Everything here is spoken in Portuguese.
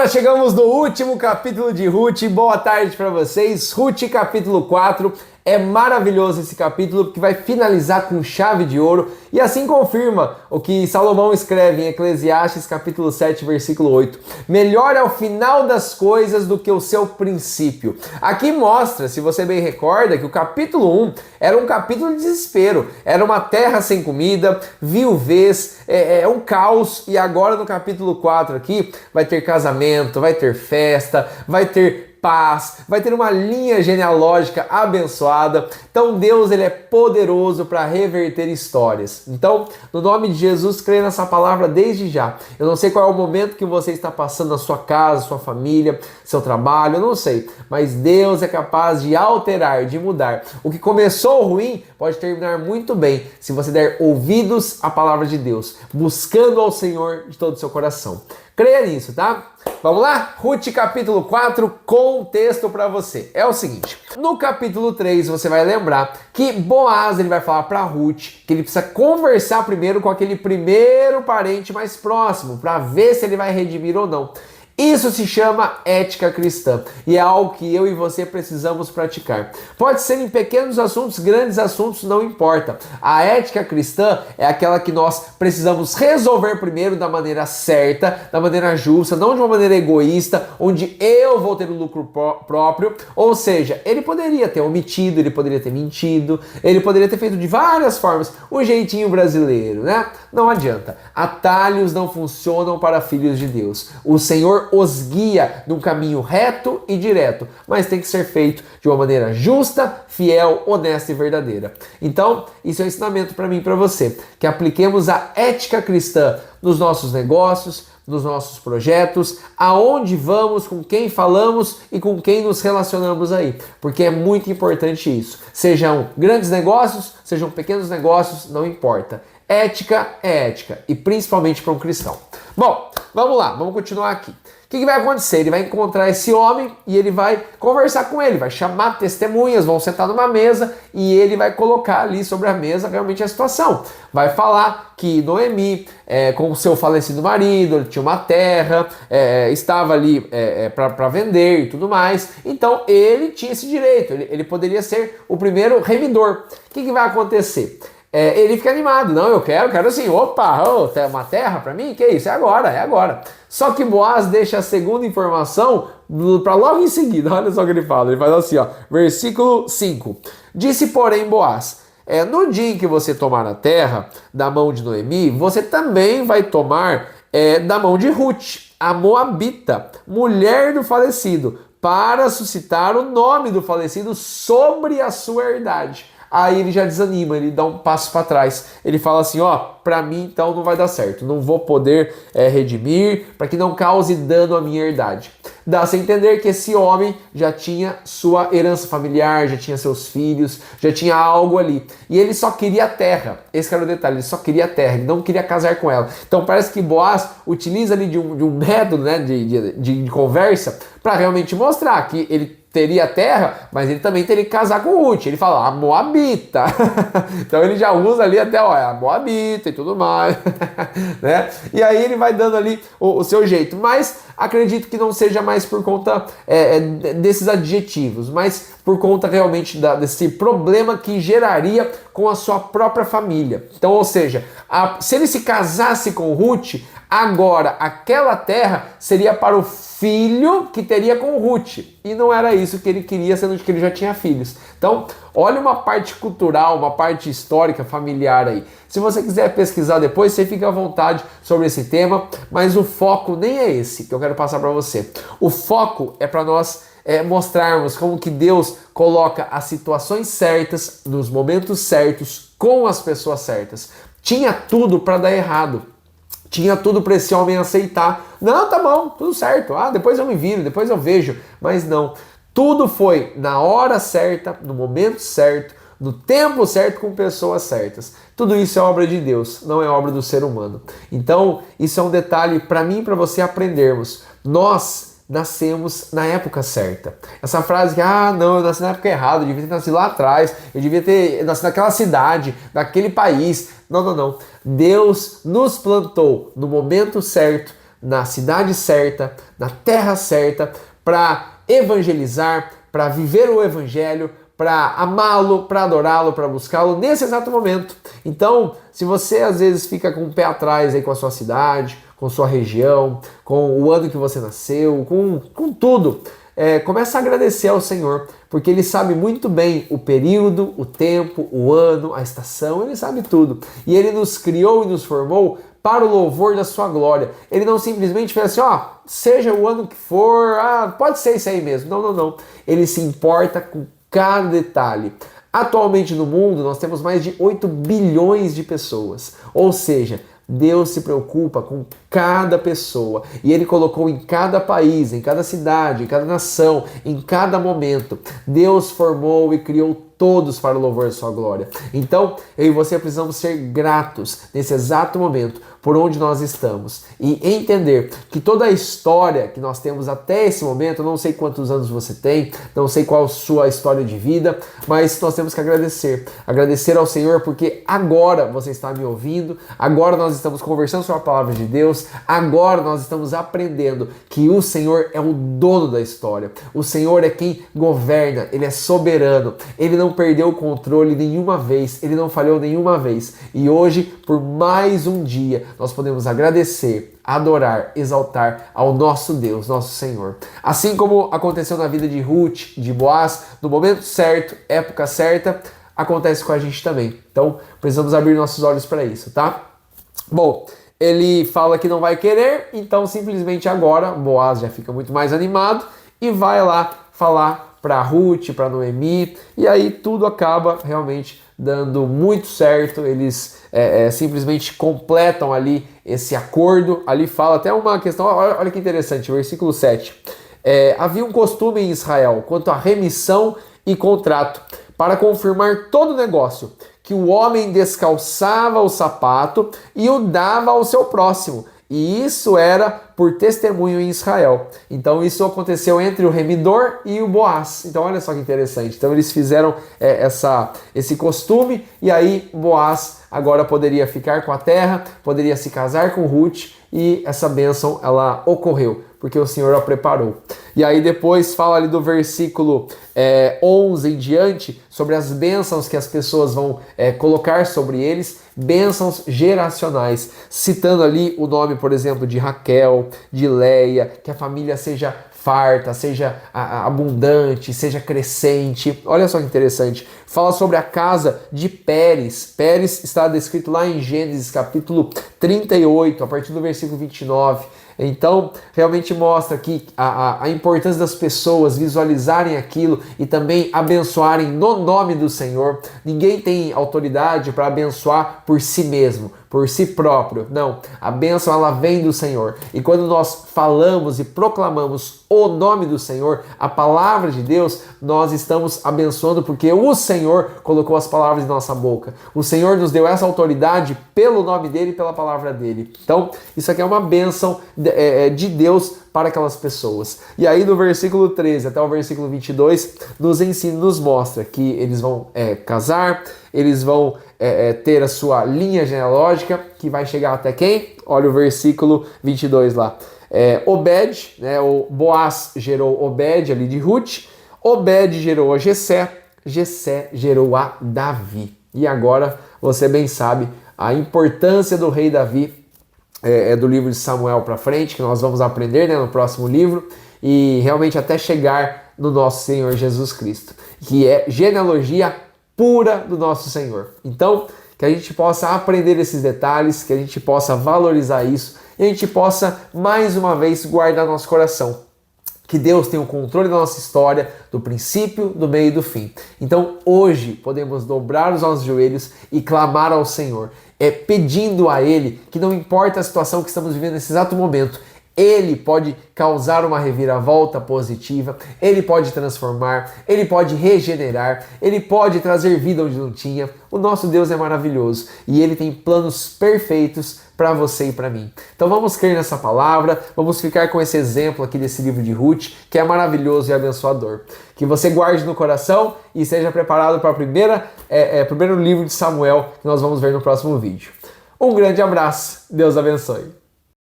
nós chegamos no último capítulo de Ruth. Boa tarde para vocês. Ruth, capítulo 4. É maravilhoso esse capítulo porque vai finalizar com chave de ouro e assim confirma o que Salomão escreve em Eclesiastes capítulo 7, versículo 8. Melhor é o final das coisas do que o seu princípio. Aqui mostra, se você bem recorda, que o capítulo 1 era um capítulo de desespero. Era uma terra sem comida, viuvez, um caos. E agora no capítulo 4 aqui vai ter casamento, vai ter festa, vai ter paz, vai ter uma linha genealógica abençoada. Então Deus, ele é poderoso para reverter histórias. Então, no nome de Jesus, creia nessa palavra desde já. Eu não sei qual é o momento que você está passando na sua casa, sua família, seu trabalho, eu não sei. Mas Deus é capaz de alterar, de mudar. O que começou ruim pode terminar muito bem se você der ouvidos à palavra de Deus, buscando ao Senhor de todo o seu coração. Creia nisso, tá? Vamos lá? Ruth capítulo 4, contexto para você. É o seguinte, no capítulo 3 você vai lembrar que Boaz ele vai falar para Ruth que ele precisa conversar primeiro com aquele primeiro parente mais próximo para ver se ele vai redimir ou não. Isso se chama ética cristã e é algo que eu e você precisamos praticar. Pode ser em pequenos assuntos, grandes assuntos, não importa. A ética cristã é aquela que nós precisamos resolver primeiro da maneira certa, da maneira justa, não de uma maneira egoísta, onde eu vou ter o lucro próprio. Ou seja, ele poderia ter omitido, ele poderia ter mentido, ele poderia ter feito de várias formas, o jeitinho brasileiro, né? Não adianta. Atalhos não funcionam para filhos de Deus. O Senhor os guia num caminho reto e direto, mas tem que ser feito de uma maneira justa, fiel, honesta e verdadeira. Então, isso é um ensinamento para mim e para você, que apliquemos a ética cristã nos nossos negócios, nos nossos projetos, aonde vamos, com quem falamos e com quem nos relacionamos aí, porque é muito importante isso. Sejam grandes negócios, sejam pequenos negócios, não importa. Ética é ética, e principalmente para um cristão. Bom, vamos lá, vamos continuar aqui. O que vai acontecer? Ele vai encontrar esse homem e ele vai conversar com ele, vai chamar testemunhas, vão sentar numa mesa e ele vai colocar ali sobre a mesa realmente a situação. Vai falar que Noemi, com o seu falecido marido, ele tinha uma terra, estava ali para vender e tudo mais. Então ele tinha esse direito, ele poderia ser o primeiro remidor. O que vai acontecer? Ele fica animado, não, eu quero assim, opa, uma terra para mim? Que isso? É agora. Só que Boaz deixa a segunda informação para logo em seguida, olha só o que ele fala, ele faz assim, ó, versículo 5. Disse, porém, Boaz, no dia em que você tomar a terra da mão de Noemi, você também vai tomar da mão de Ruth, a Moabita, mulher do falecido, para suscitar o nome do falecido sobre a sua herdade. Aí ele já desanima, ele dá um passo para trás. Ele fala assim, para mim então não vai dar certo. Não vou poder redimir para que não cause dano à minha herdade. Dá-se a entender que esse homem já tinha sua herança familiar, já tinha seus filhos, já tinha algo ali. E ele só queria a terra. Esse era o detalhe, ele só queria a terra, ele não queria casar com ela. Então parece que Boaz utiliza ali de um método, né, de conversa para realmente mostrar que ele teria terra, mas ele também teria que casar com Ruth. Ele fala, a Moabita. Então ele já usa ali até, a Moabita e tudo mais. Né? E aí ele vai dando ali o seu jeito. Mas acredito que não seja mais por conta desses adjetivos, mas por conta realmente desse problema que geraria com a sua própria família. Então, ou seja, se ele se casasse com Ruth, agora aquela terra seria para o filho que teria com Ruth. E não era isso que ele queria, sendo que ele já tinha filhos. Então, olha uma parte cultural, uma parte histórica, familiar aí. Se você quiser pesquisar depois, você fica à vontade sobre esse tema, mas o foco nem é esse que eu quero passar para você. O foco é para nós mostrarmos como que Deus coloca as situações certas, nos momentos certos, com as pessoas certas. Tinha tudo para dar errado. Tinha tudo para esse homem aceitar. Não, tá bom, tudo certo. Depois eu me viro, depois eu vejo. Mas não. Tudo foi na hora certa, no momento certo, no tempo certo, com pessoas certas. Tudo isso é obra de Deus, não é obra do ser humano. Então, isso é um detalhe para mim e para você aprendermos. Nós nascemos na época certa. Essa frase que, não, eu nasci na época errada, eu devia ter nascido lá atrás, eu devia ter nascido naquela cidade, naquele país. Não. Deus nos plantou no momento certo, na cidade certa, na terra certa, para evangelizar, para viver o evangelho, para amá-lo, para adorá-lo, para buscá-lo nesse exato momento. Então, se você às vezes fica com o pé atrás aí com a sua cidade, com sua região, com o ano que você nasceu, com tudo, começa a agradecer ao Senhor, porque Ele sabe muito bem o período, o tempo, o ano, a estação, Ele sabe tudo. E Ele nos criou e nos formou para o louvor da sua glória. Ele não simplesmente fez assim, seja o ano que for, pode ser isso aí mesmo. Não, não, não. Ele se importa com cada detalhe. Atualmente no mundo nós temos mais de 8 bilhões de pessoas, ou seja, Deus se preocupa com cada pessoa e Ele colocou em cada país, em cada cidade, em cada nação, em cada momento. Deus formou e criou todos para o louvor da sua glória. Então, eu e você precisamos ser gratos nesse exato momento por onde nós estamos e entender que toda a história que nós temos até esse momento, eu não sei quantos anos você tem, não sei qual a sua história de vida, mas nós temos que agradecer ao Senhor porque agora você está me ouvindo, agora nós estamos conversando sobre a palavra de Deus, agora nós estamos aprendendo que o Senhor é o dono da história, o Senhor é quem governa, Ele é soberano, Ele não perdeu o controle nenhuma vez, Ele não falhou nenhuma vez. E hoje, por mais um dia, nós podemos agradecer, adorar, exaltar ao nosso Deus, nosso Senhor. Assim como aconteceu na vida de Ruth, de Boaz, no momento certo, época certa, acontece com a gente também. Então, precisamos abrir nossos olhos para isso, tá? Bom, ele fala que não vai querer, então simplesmente agora Boaz já fica muito mais animado e vai lá falar para Ruth, para Noemi, e aí tudo acaba realmente dando muito certo. Eles simplesmente completam ali esse acordo. Ali fala até uma questão, olha que interessante, versículo 7. Havia um costume em Israel quanto à remissão e contrato, para confirmar todo o negócio, que o homem descalçava o sapato e o dava ao seu próximo. E isso era por testemunho em Israel. Então isso aconteceu entre o remidor e o Boaz. Então olha só que interessante. Então eles fizeram esse costume e aí Boaz agora poderia ficar com a terra, poderia se casar com Ruth e essa bênção ela ocorreu, porque o Senhor a preparou. E aí depois fala ali do versículo 11 em diante sobre as bênçãos que as pessoas vão colocar sobre eles, bênçãos geracionais, citando ali o nome, por exemplo, de Raquel, de Leia, que a família seja farta, seja abundante, seja crescente. Olha só que interessante. Fala sobre a casa de Pérez. Pérez está descrito lá em Gênesis capítulo 38, a partir do versículo 29. Então, realmente mostra aqui a importância das pessoas visualizarem aquilo e também abençoarem no nome do Senhor. Ninguém tem autoridade para abençoar por si mesmo, por si próprio. Não, a bênção ela vem do Senhor. E quando nós falamos e proclamamos o nome do Senhor, a palavra de Deus, nós estamos abençoando porque o Senhor colocou as palavras em nossa boca. O Senhor nos deu essa autoridade pelo nome dele e pela palavra dele. Então, isso aqui é uma bênção de Deus para aquelas pessoas. E aí do versículo 13 até o versículo 22 nos ensina, nos mostra que eles vão casar, eles vão ter a sua linha genealógica que vai chegar até quem? Olha o versículo 22 lá. Obed, né, o Boaz gerou Obed ali de Ruth, Obed gerou a Jessé, Jessé gerou a Davi. E agora você bem sabe a importância do rei Davi, do livro de Samuel para frente, que nós vamos aprender, né, no próximo livro, e realmente até chegar no nosso Senhor Jesus Cristo, que é genealogia pura do nosso Senhor. Então, que a gente possa aprender esses detalhes, que a gente possa valorizar isso, e a gente possa, mais uma vez, guardar nosso coração. Que Deus tem o controle da nossa história, do princípio, do meio e do fim. Então, hoje, podemos dobrar os nossos joelhos e clamar ao Senhor, pedindo a Ele que não importa a situação que estamos vivendo nesse exato momento, Ele pode causar uma reviravolta positiva, Ele pode transformar, Ele pode regenerar, Ele pode trazer vida onde não tinha. O nosso Deus é maravilhoso e Ele tem planos perfeitos para você e para mim. Então vamos crer nessa palavra, vamos ficar com esse exemplo aqui desse livro de Ruth, que é maravilhoso e abençoador. Que você guarde no coração e esteja preparado para o primeiro livro de Samuel, que nós vamos ver no próximo vídeo. Um grande abraço, Deus abençoe.